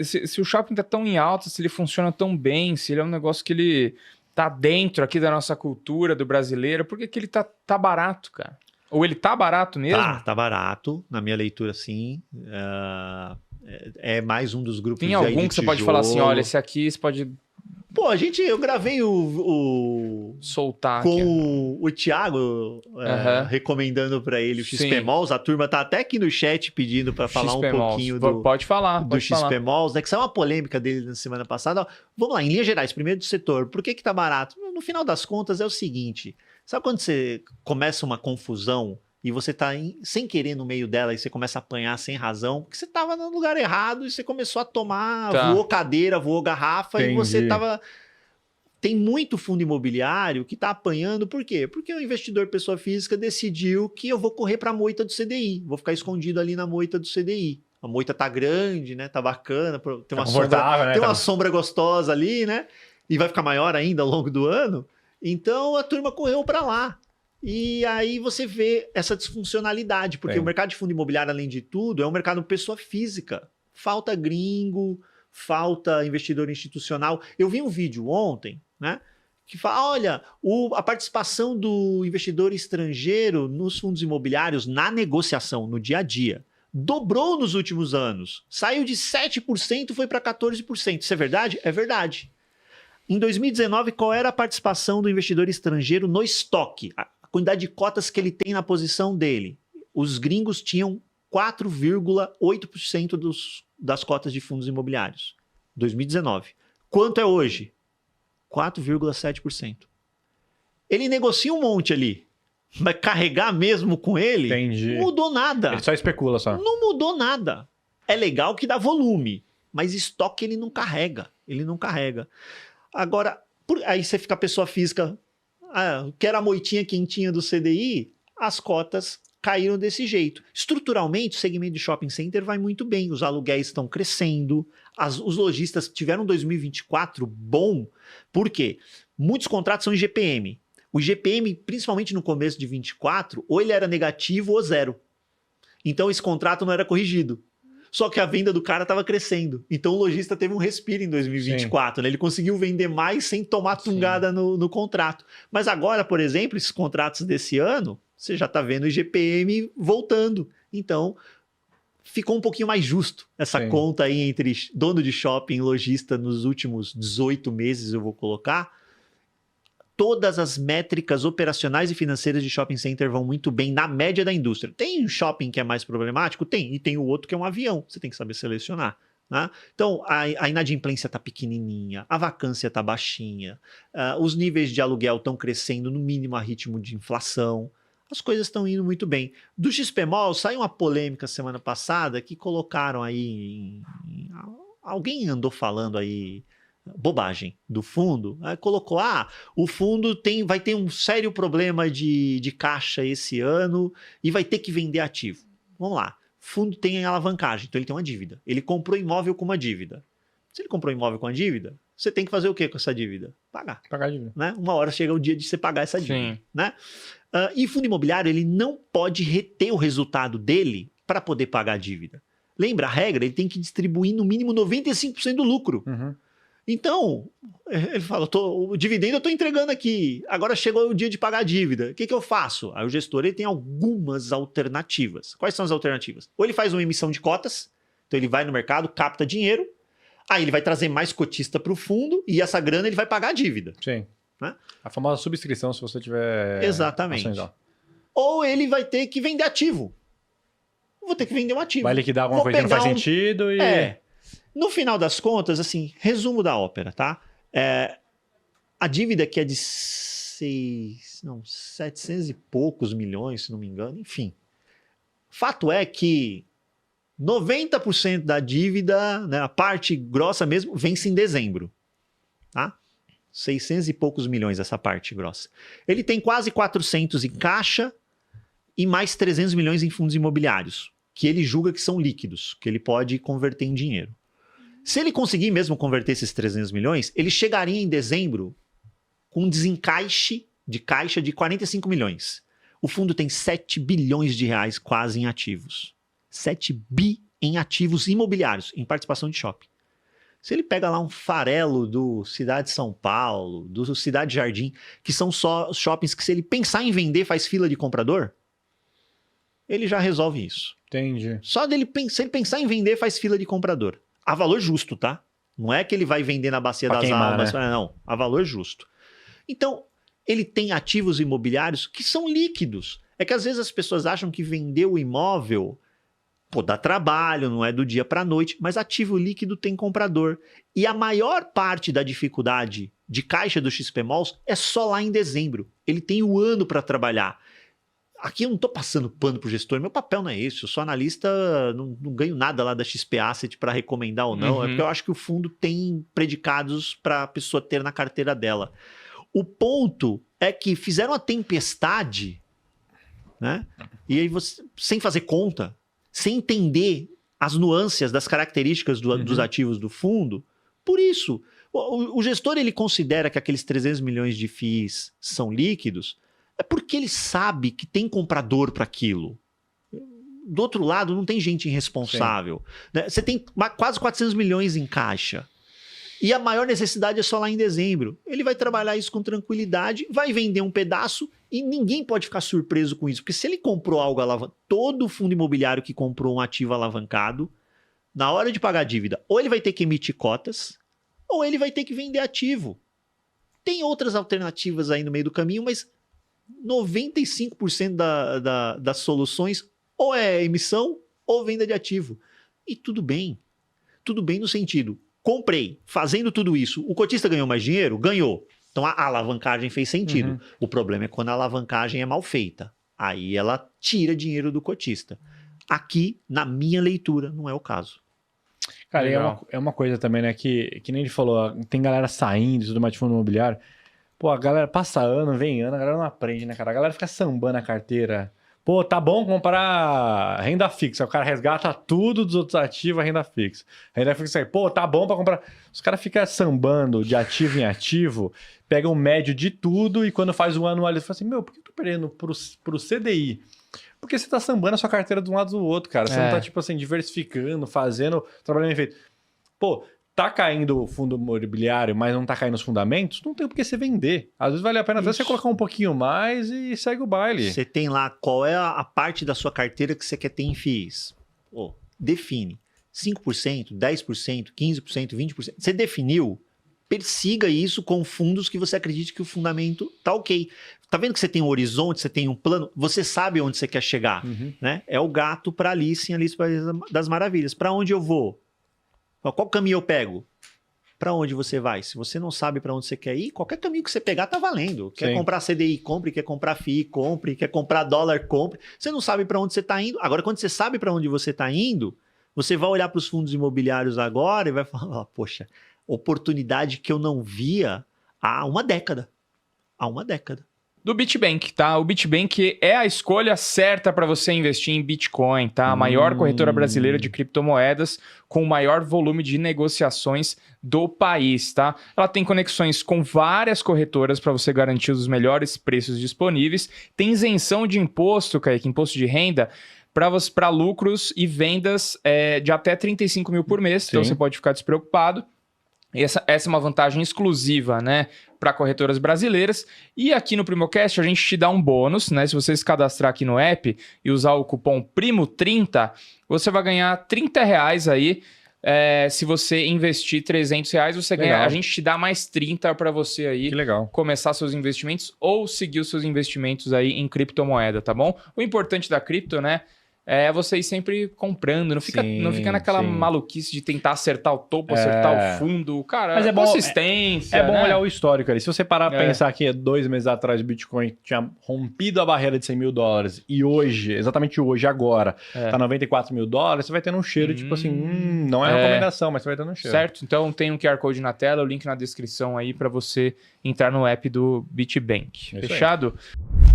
se o shopping tá tão em alta, se ele funciona tão bem, se ele é um negócio que ele tá dentro aqui da nossa cultura, do brasileiro, por que que ele tá barato, cara? Ou ele tá barato mesmo? Tá barato, na minha leitura, sim. É mais um dos grupos Tem aí algum de que você pode falar assim, tijolo. olha, esse aqui você pode Pô, eu gravei soltar com aqui. o Thiago, recomendando para ele o Sim. XP-Malls. A turma tá até aqui no chat pedindo para falar um pouquinho Pode falar, do pode falar. XP-Malls, né? Que saiu uma polêmica dele na semana passada. Ó, vamos lá, em linhas gerais, primeiro do setor. Por que tá barato? No final das contas é o seguinte, sabe quando você começa uma confusão e você tá sem querer no meio dela e você começa a apanhar sem razão, porque você tava no lugar errado e você começou a tomar, voou cadeira, voou garrafa. Entendi. E você tava... Tem muito fundo imobiliário que está apanhando, por quê? Porque o investidor pessoa física decidiu que eu vou correr para a moita do CDI, vou ficar escondido ali na moita do CDI. A moita tá grande, né? Tá bacana, tem uma sombra, né? Tem uma sombra gostosa ali, né? E vai ficar maior ainda ao longo do ano. Então a turma correu para lá. E aí você vê essa disfuncionalidade, porque o mercado de fundo imobiliário, além de tudo, é um mercado pessoa física. Falta gringo, falta investidor institucional. Eu vi um vídeo ontem, né, que fala, olha, a participação do investidor estrangeiro nos fundos imobiliários na negociação, no dia a dia, dobrou nos últimos anos. Saiu de 7%, foi para 14%. Isso é verdade? É verdade. Em 2019, qual era a participação do investidor estrangeiro no estoque? A quantidade de cotas que ele tem na posição dele. Os gringos tinham 4,8% das cotas de fundos imobiliários. 2019. Quanto é hoje? 4,7%. Ele negocia um monte ali. Vai carregar mesmo com ele? Entendi. Não mudou nada. Ele só especula, só. Não mudou nada. É legal que dá volume, mas estoque ele não carrega. Ele não carrega. Agora, aí você fica pessoa física, quer a moitinha quentinha do CDI, as cotas caíram desse jeito. Estruturalmente, o segmento de shopping center vai muito bem. Os aluguéis estão crescendo. Os lojistas tiveram 2024 bom. Por quê? Muitos contratos são em GPM. O GPM, principalmente no começo de 24, ou ele era negativo ou zero. Então esse contrato não era corrigido. Só que a venda do cara estava crescendo. Então o lojista teve um respiro em 2024. Né? Ele conseguiu vender mais sem tomar tungada no contrato. Mas agora, por exemplo, esses contratos desse ano, você já está vendo o IGPM voltando. Então, ficou um pouquinho mais justo essa conta aí entre dono de shopping e lojista nos últimos 18 meses, eu vou colocar. Todas as métricas operacionais e financeiras de shopping center vão muito bem na média da indústria. Tem um shopping que é mais problemático? Tem. E tem o outro que é um avião. Você tem que saber selecionar. Né? Então, a inadimplência está pequenininha, a vacância está baixinha, os níveis de aluguel estão crescendo no mínimo a ritmo de inflação. As coisas estão indo muito bem. Do XPMOL, saiu uma polêmica semana passada que colocaram aí... Alguém andou falando aí... bobagem do fundo, colocou, o fundo vai ter um sério problema de caixa esse ano e vai ter que vender ativo. Vamos lá, o fundo tem alavancagem, então ele tem uma dívida. Ele comprou imóvel com uma dívida. Se ele comprou imóvel com uma dívida, você tem que fazer o que com essa dívida? Pagar a dívida. Né? Uma hora chega o dia de você pagar essa dívida. Né? E fundo imobiliário, ele não pode reter o resultado dele para poder pagar a dívida. Lembra, a regra, ele tem que distribuir no mínimo 95% do lucro. Uhum. Então, ele fala, o dividendo eu estou entregando aqui, agora chegou o dia de pagar a dívida, o que eu faço? Aí o gestor ele tem algumas alternativas. Quais são as alternativas? Ou ele faz uma emissão de cotas, então ele vai no mercado, capta dinheiro, aí ele vai trazer mais cotista para o fundo e essa grana ele vai pagar a dívida. Sim. Né? A famosa subscrição, se você tiver... Exatamente. Ou ele vai ter que vender ativo. Vou ter que vender um ativo. Vai liquidar alguma coisa que não faz sentido e... No final das contas, assim, resumo da ópera, tá? A dívida que é de 700 e poucos milhões, se não me engano, enfim. Fato é que 90% da dívida, né, a parte grossa mesmo, vence em dezembro, tá? 600 e poucos milhões essa parte grossa. Ele tem quase 400 em caixa e mais 300 milhões em fundos imobiliários, que ele julga que são líquidos, que ele pode converter em dinheiro. Se ele conseguir mesmo converter esses 300 milhões, ele chegaria em dezembro com um desencaixe de caixa de 45 milhões. O fundo tem 7 bilhões de reais quase em ativos. 7 bi em ativos imobiliários, em participação de shopping. Se ele pega lá um farelo do Cidade de São Paulo, do Cidade Jardim, que são só shoppings que se ele pensar em vender faz fila de comprador, ele já resolve isso. Entendi. Só dele, se ele pensar em vender faz fila de comprador. A valor justo, tá? Não é que ele vai vender na Bacia das Almas, né? Não, a valor justo. Então, ele tem ativos imobiliários que são líquidos. É que às vezes as pessoas acham que vender o imóvel, pô, dá trabalho, não é do dia para a noite, mas ativo líquido tem comprador. E a maior parte da dificuldade de caixa do XP Malls é só lá em dezembro. Ele tem o ano para trabalhar. Aqui eu não estou passando pano para o gestor, meu papel não é esse. Eu sou analista, não ganho nada lá da XP Asset para recomendar ou não. É porque eu acho que o fundo tem predicados para a pessoa ter na carteira dela. O ponto é que fizeram a tempestade, né? E aí você, sem fazer conta, sem entender as nuances das características dos ativos do fundo. Por isso, o gestor ele considera que aqueles 300 milhões de FIIs são líquidos, é porque ele sabe que tem comprador para aquilo. Do outro lado, não tem gente irresponsável. Né? Você tem quase 400 milhões em caixa. E a maior necessidade é só lá em dezembro. Ele vai trabalhar isso com tranquilidade, vai vender um pedaço e ninguém pode ficar surpreso com isso. Porque se ele comprou algo alavancado, todo fundo imobiliário que comprou um ativo alavancado, na hora de pagar a dívida, ou ele vai ter que emitir cotas, ou ele vai ter que vender ativo. Tem outras alternativas aí no meio do caminho, mas 95% das soluções ou é emissão ou venda de ativo. E tudo bem. Tudo bem no sentido, comprei, fazendo tudo isso, o cotista ganhou mais dinheiro? Ganhou. Então a alavancagem fez sentido. O problema é quando a alavancagem é mal feita. Aí ela tira dinheiro do cotista. Aqui, na minha leitura, não é o caso. Cara, é uma coisa também, né, que nem ele falou, tem galera saindo e tudo mais de fundo imobiliário. Pô, a galera passa ano, vem ano, a galera não aprende, né, cara? A galera fica sambando a carteira. Pô, tá bom comprar renda fixa. O cara resgata tudo dos outros ativos, a renda fixa. A renda fixa aí, pô, tá bom pra comprar. Os caras ficam sambando de ativo em ativo, pegam o médio de tudo e quando faz o anual, eles falam assim, meu, por que eu tô perdendo pro CDI? Porque você tá sambando a sua carteira de um lado do outro, cara. Você não tá, tipo assim, diversificando, fazendo, trabalhando bem feito. Pô, tá caindo o fundo imobiliário, mas não tá caindo os fundamentos, não tem por que você vender. Às vezes vale a pena até você colocar um pouquinho mais e segue o baile. Você tem lá qual é a parte da sua carteira que você quer ter em FIIs. Define. 5%, 10%, 15%, 20%. Você definiu, persiga isso com fundos que você acredite que o fundamento tá ok. Tá vendo que você tem um horizonte, você tem um plano, você sabe onde você quer chegar, né? É o gato para Alice em Alice das Maravilhas. Para onde eu vou? Qual caminho eu pego? Para onde você vai? Se você não sabe para onde você quer ir, qualquer caminho que você pegar tá valendo. Quer comprar CDI, compre. Quer comprar FII, compre. Quer comprar dólar, compre. Você não sabe para onde você está indo. Agora, quando você sabe para onde você está indo, você vai olhar para os fundos imobiliários agora e vai falar, poxa, oportunidade que eu não via há uma década. Há uma década. Do BitBank, tá? O BitBank é a escolha certa para você investir em Bitcoin, tá? A maior corretora brasileira de criptomoedas com o maior volume de negociações do país, tá? Ela tem conexões com várias corretoras para você garantir os melhores preços disponíveis. Tem isenção de imposto, Kaique, imposto de renda, para lucros e vendas de até 35 mil por mês. Então você pode ficar despreocupado. Essa é uma vantagem exclusiva, né, para corretoras brasileiras. E aqui no Primocast a gente te dá um bônus, né? Se você se cadastrar aqui no app e usar o cupom PRIMO30, você vai ganhar R$30 aí. Se você investir R$300, você ganha. A gente te dá mais 30 para você aí começar seus investimentos ou seguir os seus investimentos aí em criptomoeda, tá bom? O importante da cripto, né? É você ir sempre comprando, não fica naquela maluquice de tentar acertar o topo, acertar o fundo. Cara, mas consistência. É bom olhar o histórico ali. Se você parar pra pensar que 2 meses atrás o Bitcoin tinha rompido a barreira de $100 mil e hoje, exatamente hoje, agora, tá $94 mil, você vai tendo um cheiro tipo assim, não é recomendação, mas você vai tendo um cheiro. Certo? Então tem um QR Code na tela, o link na descrição aí pra você entrar no app do BitBank. Fechado? Aí.